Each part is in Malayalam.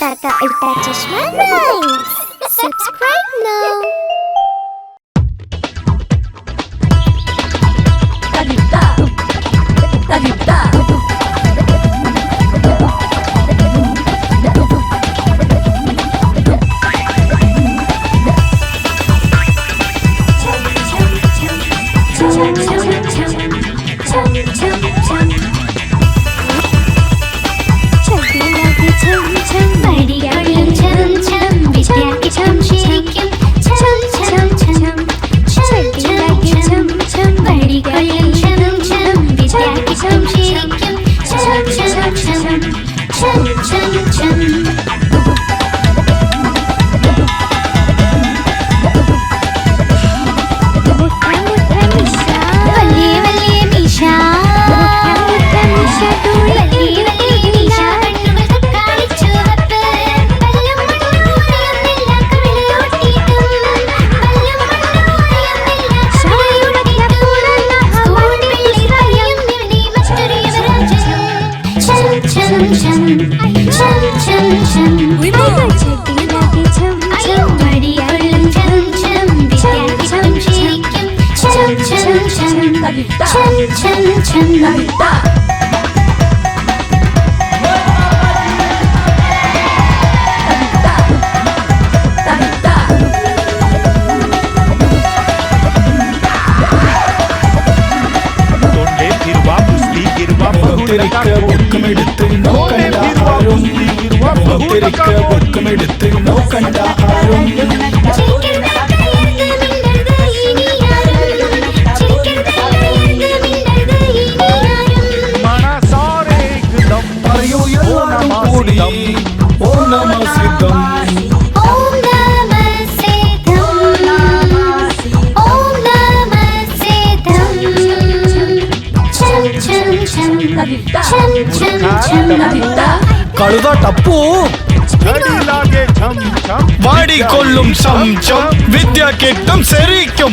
Tata Ultra Chashma Rhymes. Subscribe now. കഴുത ടപ്പു വാടിക്കൊള്ളും സംശം വിദ്യ കിട്ടും ശരിക്കും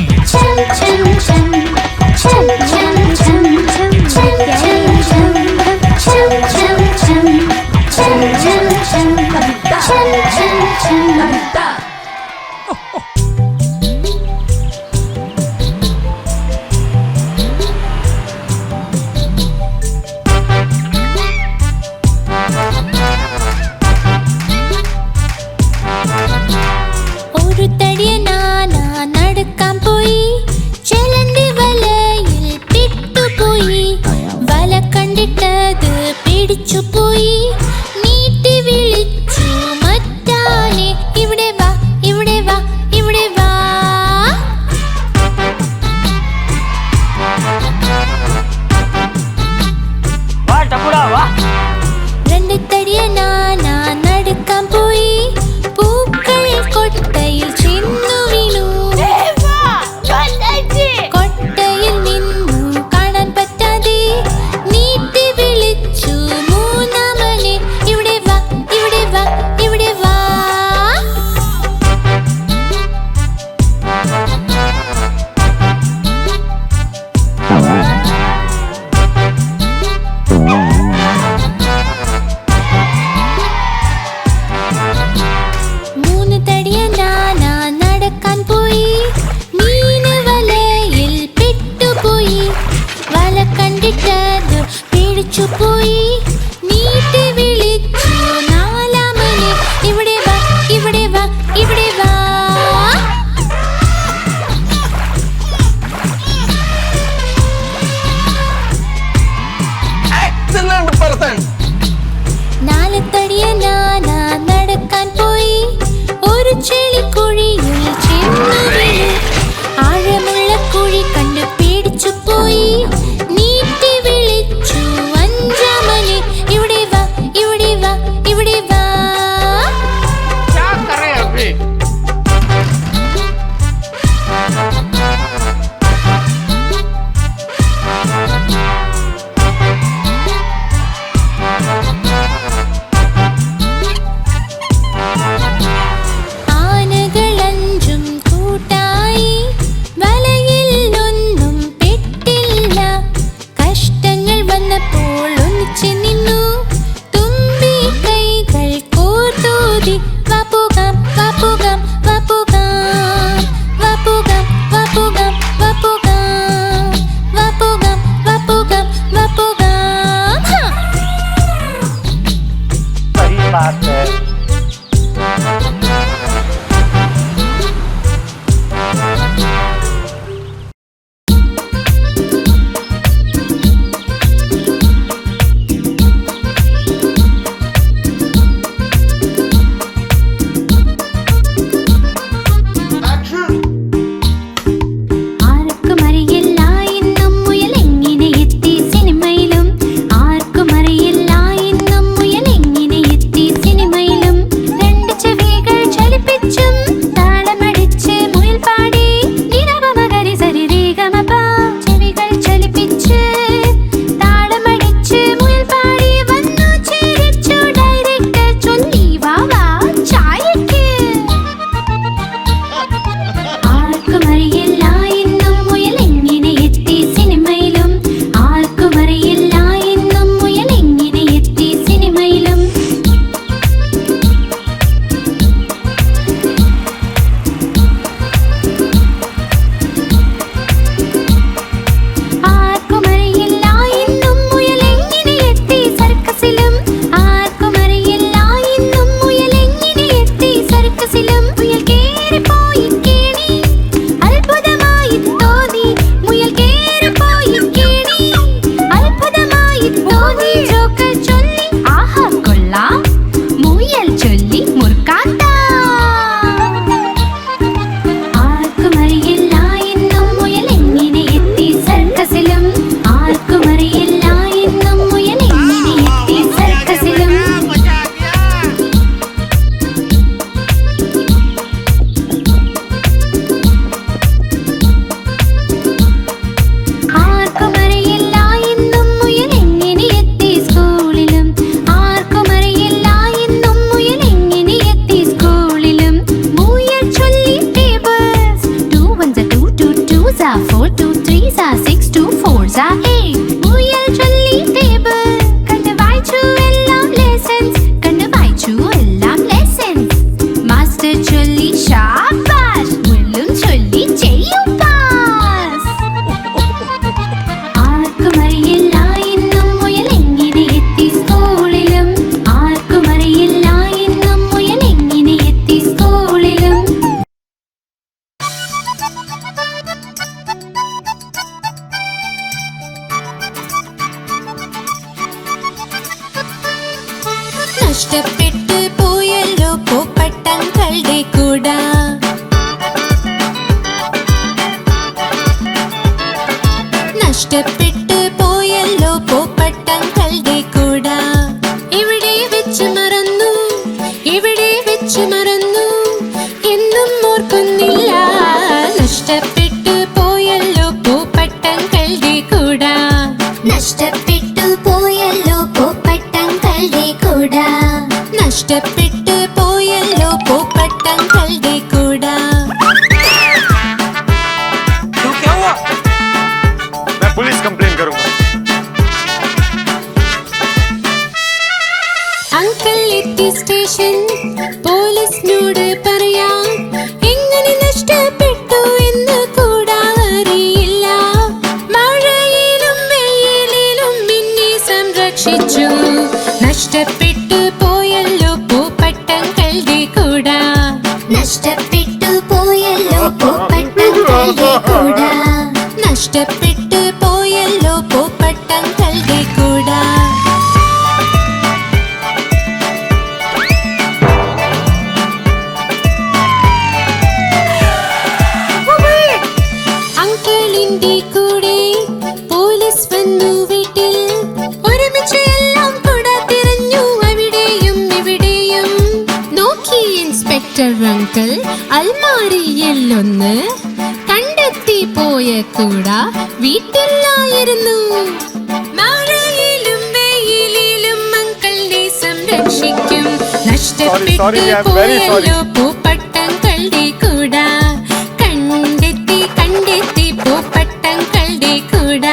കണ്ടു പേടിച്ചു പോയി നീട്ടി വിളിച്ചു അഞ്ചാമനെ നഷ്ടപ്പെട്ടു പോയല്ലോ പൂപ്പട്ടങ്ങളുടെ കൂട. നഷ്ടപ്പെട്ടു പോയല്ലോ പൂപ്പട്ടങ്ങളുടെ കൂട. ഇവിടെ വെച്ച് മറന്നു, ഇവിടെ വെച്ച് മറന്നു, എന്നും ഓർക്കുന്നില്ല. നഷ്ടപ്പെട്ടു പോയല്ലോ പൂപ്പട്ടങ്ങളുടെ കൂട. നഷ്ടപ്പെട്ടു പോയല്ലോ പൂപ്പട്ടങ്ങളുടെ കൂട. നഷ്ടപ്പെട്ടു പോയല്ലോ പൂപ്പട്ടങ്ങളുടെ കൂട. मैं पुलिस कंप्लेन करूंगा. അങ്കിൾ എത്തി സ്റ്റേഷൻ, പോലീസിനോട് പറയാം എങ്ങനെ നഷ്ടപ്പെട്ടു എന്ന് കൂടാ അറിയില്ല. മഴയിലും വെയിലിലും എന്നെ സംരക്ഷിച്ചു. നഷ്ടപ്പെട്ടു പോയല്ലോ പൂപ്പട്ടങ്ങളുടെ കൂട. നഷ്ടപ്പെട്ടു പോയല്ലോ പൂപ്പട്ടങ്ങളുടെ കൂട. നഷ്ടപ്പെട്ടു പോയല്ലോ പൂപ്പട്ടങ്ങളുടെ കൂട. അങ്കിളിന്റെ കൂടെ പോലീസ് വന്നു വീട്ടിൽ. ഒരുമിച്ച് എല്ലാം കൂട തിരഞ്ഞു അവിടെയും ഇവിടെയും. നോക്കി ഇൻസ്പെക്ടർ അങ്കിൾ അൽമാരിയിലൊന്ന്. കണ്ടെത്തി പോയ കൂട വീട്ടിലായിരുന്നു. മഴയിലും വെയിലിലും അങ്കിളിനെ സംരക്ഷിക്കും. നഷ്ടപ്പെട്ടു sorry, I am very sorry. പോയല്ലോ പൂപ്പട്ടങ്ങളുടെ കൂട. കണ്ടെത്തി കണ്ടെത്തി പൂപ്പട്ടങ്ങളുടെ കൂട.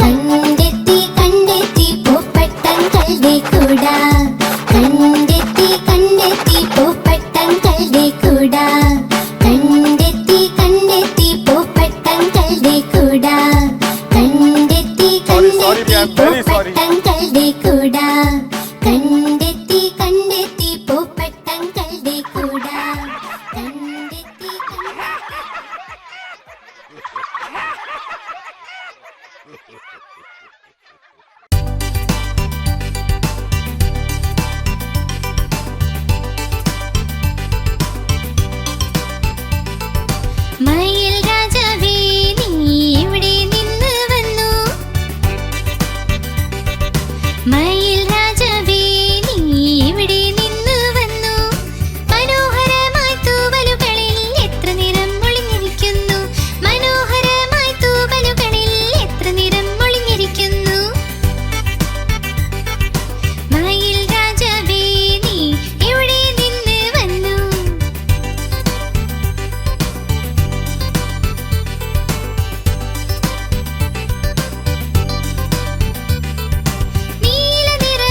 കണ്ടെത്തി കണ്ടെത്തി പൂപ്പട്ടങ്ങളുടെ കൂട. കണ്ടെത്തി കണ്ടെത്തി പൂപ്പട്ടങ്ങളുടെ കൂട. കണ്ടെത്തി കണ്ടെത്തി പൂപ്പട്ടങ്ങളുടെ കൂട. കണ്ടെത്തി sorry, I am very sorry. പൂപ്പട്ടങ്ങളുടെ കൂട. കണ്ടെത്തി കണ്ടെത്തി പൂപ്പട്ടങ്ങളുടെ കൂട. കണ്ടെത്തി മയിൽ രാജാവേ നീ ഇവിടെ നിന്ന് വന്നു. മയിൽ രാജാവേ നീ ഇവിടെ നിന്ന് വന്നു. മനോഹരമായി തൂവലുകളിൽ എത്ര നിറം ഒളിഞ്ഞിരിക്കുന്നു. മനോഹരമായി തൂവലുകളിൽ എത്ര നിറം ഒളിഞ്ഞിരിക്കുന്നു. മയിൽ രാജാവേ നീ ഇവിടെ നിന്ന് വന്നു. നീല നിറ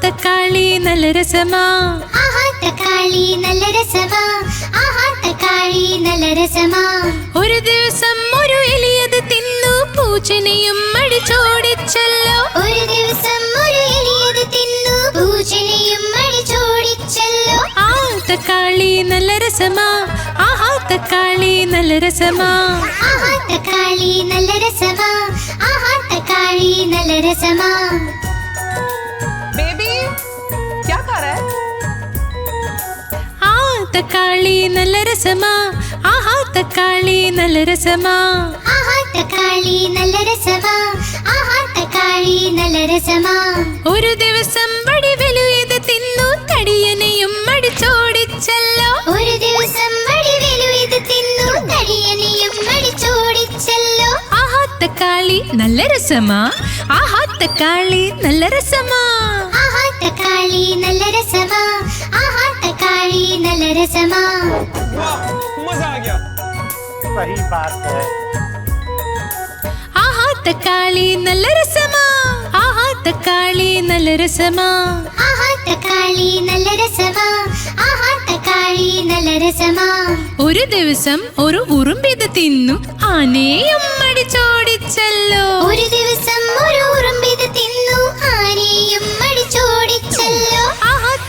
തക്കാളി നല്ല രസമാ തക്കാളി നല്ല രസമാ തക്കാളി നല്ല രസമാ ഒരു ദിവസം ഒരു എലിയത് തിന്നു പൂച്ചനെയും അടിച്ചോടിച്ചല്ലോ ഒരു ദിവസം ഒരു എലിയത് തിന്നു പൂച്ചനെയും അടിച്ചോടിച്ചല്ലോ തക്കാളി നല്ല രസമാ തക്കാളി നല്ല രസമാ തക്കാളി നല്ല രസമാ തക്കാളി നല്ല രസമാ बेबी क्या कर रहा है? തക്കാളി നല്ല രസമാ തക്കാളി നല്ല രസമാ തക്കാളി നല്ല രസമാ തക്കാളി നല്ല രസമാ ഒരു ദിവസം വടിവെലുയത് തിന്നു തടിയനെയും അടിച്ചോടിച്ചല്ലോ ഒരു ദിവസം വടിവെലുയത് തിന്നു തടിയനെയും അടിച്ചോടിച്ചല്ലോ തക്കാളി നല്ല രസമാ തക്കാളി നല്ല രസമാ തക്കാളി നല്ല രസമാ തക്കാളി നല്ല രസമാ मजा आ गया सही बात है തക്കാളി നല്ല രസമാ തക്കാളി നല്ല രസമാ തക്കാളി നല്ല രസമാ തക്കാളി നല്ല രസമാ ഒരു ദിവസം ഒരു ഉറുമ്പിത് തിന്നു ആനയും അടിച്ചോടിച്ചല്ലോ ഒരു ദിവസം ഒരു ഉറുമ്പിത് തിന്നു ആനയും അടിച്ചോടിച്ചല്ലോ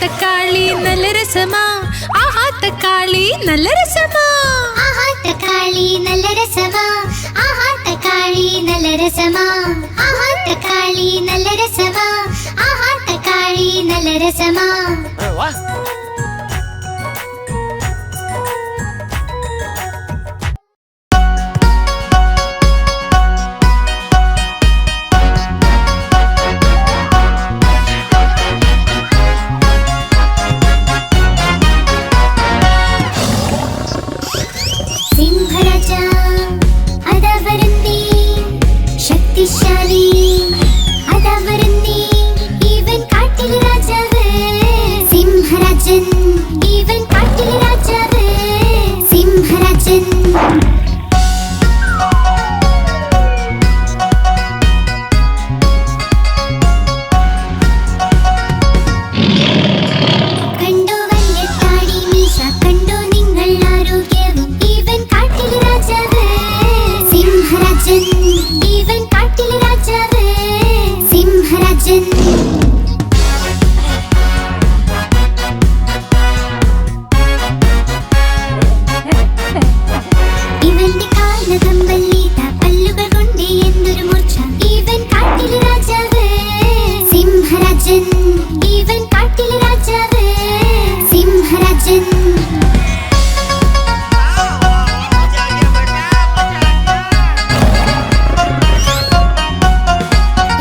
തക്കാളി നല്ല രസമാ തക്കാളി നല്ല രസമാ തക്കാളി നല്ല രസമാ തക്കാളി നല്ല രസമാ തക്കാളി നല്ല രസമാ തക്കാളി നല്ല രസമാ वाह സിംഹരാജ അതാ വരുന്നേ ശക്തിശാലി അതാ വരുന്നേ ഇവൻ കാട്ടിലെ രാജാവ് സിംഹരാജൻ ഇവൻ കാട്ടിലെ രാജാവ് സിംഹരാജൻ കണ്ടോ വലിയ താടി മീശ കണ്ടോ നിങ്ങൾ ആരോഗ്യവും ഇവൻ കാട്ടിലെ രാജാവ് സിംഹരാജൻ ഇവൻ കാട്ടിലെ രാജാവ് സിംഹരാജൻ ഇവന്റെ കാൽനഖം വല്ലീത പല്ലുകൾ കൊണ്ട് എന്തൊരു മൂർച്ച ഇവൻ കാട്ടിലെ രാജാവ് സിംഹരാജൻ ഇവൻ കാട്ടിലെ രാജാവ് സിംഹരാജൻ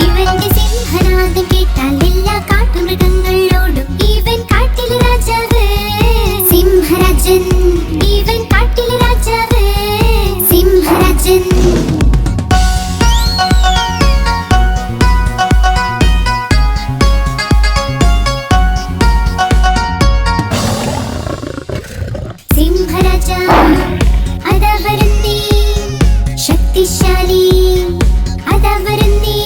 ഇവന്റെ സിംഹനാദം കേട്ടാൽ എല്ലാ കാട്ടുമൃഗങ്ങളോടും ഇവൻ കാട്ടിലെ രാജാവ് സിംഹരാജൻ ഇവൻ കാട്ടിലെ രാജാവ് സിംഹരാജൻ സിംഹരാജ അതാ വരുന്നേ ശക്തിശാലി അതാ വരുന്നേ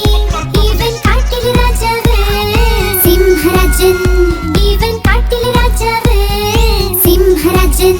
ഇവൻ കാട്ടിലെ രാജാവ് സിംഹരാജൻ ഇവൻ കാട്ടിലെ രാജാവ് സിംഹരാജൻ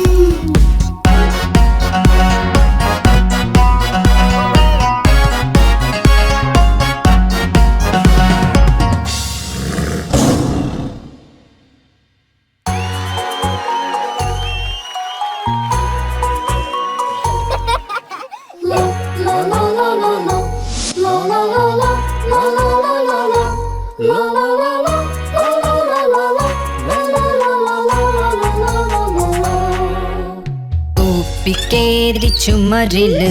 ൂപ്പിക്കേറി ചുമരില്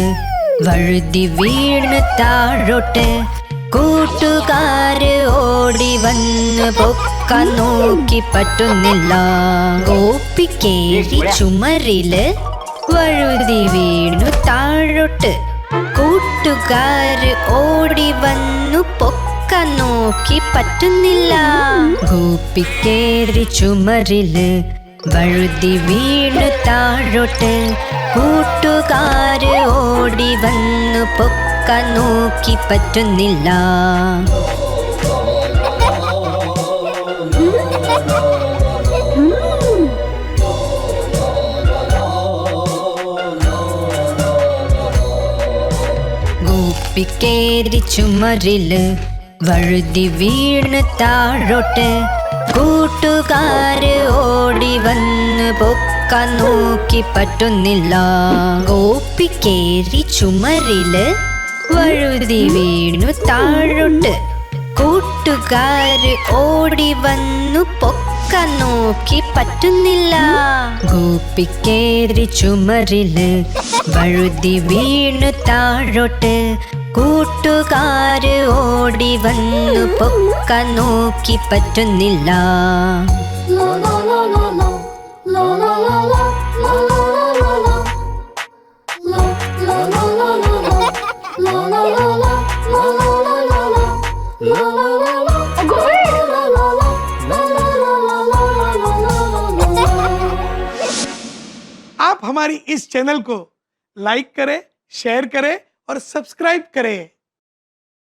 വഴുതി വീണ് താഴോട്ട് കൂട്ടുകാര് ഓടി വന്ന് പൊക്കാൻ നോക്കി പറ്റുന്നില്ല. കോപ്പിക്കേറി ചുമരില് വഴുതി വീണു താഴോട്ട് കൂട്ടുകാര് ഓടി വന്നു പൊക്കാൻ നോക്കി പറ്റുന്നില്ല. കോപ്പിക്കേറി ചുമരില് വഴുതി വീണു താഴോട്ട് കൂട്ടുകാര് ഓടി വന്നു പൊക്കാൻ നോക്കി പറ്റുന്നില്ല. ഗോപിക്കേരി ചുമരില് വഴുതി വീണ് താഴോട്ട് കൂട്ടുകാര് ഓടി വന്ന് പൊക്കാൻ നോക്കി പറ്റുന്നില്ല. ഗോപിക്കേരി ചുമരില് വഴുതി വീണു താഴോട്ട് കൂട്ടുകാര് ഓടി വന്നു പൊക്കാൻ നോക്കി പറ്റുന്നില്ല. ഗോപിക്കേരി ചുമരില് വഴുതി വീണു താഴോട്ട് കൂട്ടുകാര് ഓടി വന്നു പൊക്കാൻ നോക്കി പറ്റുന്നില്ല. आप हमारी इस चैनल को लाइक करें, शेयर करें और सब्सक्राइब करें।